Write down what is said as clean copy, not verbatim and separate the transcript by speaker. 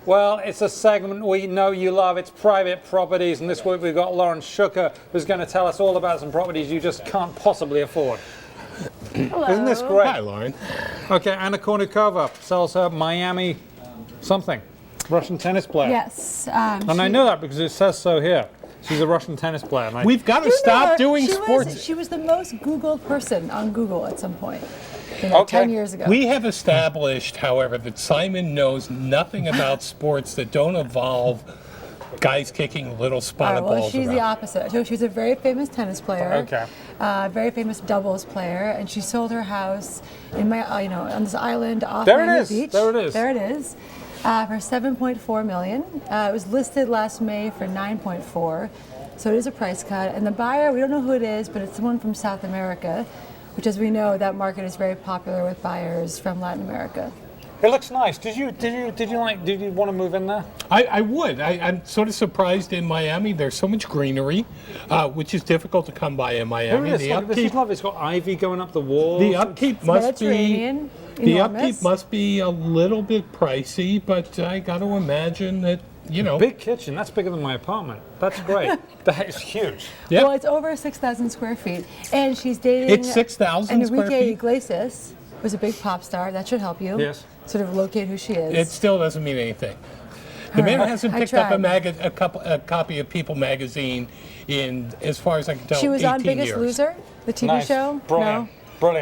Speaker 1: Well, it's a segment we know you love. It's private properties, and this week we've got Lauren Shuker, who's going to tell us all about some properties you just can't possibly afford.
Speaker 2: Hello.
Speaker 1: Isn't this great?
Speaker 3: Hi, Lauren.
Speaker 1: Okay, Anna Kournikova sells her Miami something, Russian tennis player.
Speaker 2: Yes.
Speaker 1: And I know that because it says so here. She's a Russian tennis player. And
Speaker 3: We've got to stop doing sports.
Speaker 2: She was the most Googled person on Google at some point. You know,
Speaker 1: Okay.
Speaker 2: 10 years ago.
Speaker 3: We have established, however, that Simon knows nothing about sports that don't involve guys kicking little
Speaker 2: All
Speaker 3: spotted
Speaker 2: right, well,
Speaker 3: balls
Speaker 2: she's
Speaker 3: around.
Speaker 2: the opposite. So she's a very famous tennis player.
Speaker 1: Okay.
Speaker 2: Very famous doubles player, and she sold her house in on this island off
Speaker 1: There it
Speaker 2: Miami
Speaker 1: is.
Speaker 2: Beach.
Speaker 1: There it is.
Speaker 2: There it is. For 7.4 million. It was listed last May for 9.4. So it is a price cut. And the buyer, we don't know who it is, but it's someone from South America, which, as we know, that market is very popular with buyers from Latin America.
Speaker 1: It looks nice. Did you want to move in there?
Speaker 3: I would. I'm sort of surprised in Miami. There's so much greenery, which is difficult to come by in Miami.
Speaker 1: Here it is. Look, this is lovely. It's got ivy going up the walls.
Speaker 3: The upkeep must be
Speaker 2: Mediterranean,
Speaker 3: the
Speaker 2: enormous.
Speaker 3: upkeep must be a little bit pricey, but I got to imagine that
Speaker 1: Big kitchen. That's bigger than my apartment. That's great. That is huge.
Speaker 3: Yep.
Speaker 2: Well, it's over 6,000 square feet, and she's dating.
Speaker 3: It's 6,000 square
Speaker 2: Enrique
Speaker 3: feet?
Speaker 2: Iglesias, who's a big pop star. That should help you.
Speaker 1: Yes.
Speaker 2: Sort of locate who she is.
Speaker 3: It still doesn't mean anything. The man hasn't
Speaker 2: I
Speaker 3: picked up
Speaker 2: tried.
Speaker 3: a copy of People magazine in, as far as I can tell,
Speaker 2: She was
Speaker 3: 18
Speaker 2: on Biggest
Speaker 3: years.
Speaker 2: Loser, the TV
Speaker 1: Nice.
Speaker 2: show.
Speaker 1: Brilliant.
Speaker 2: No.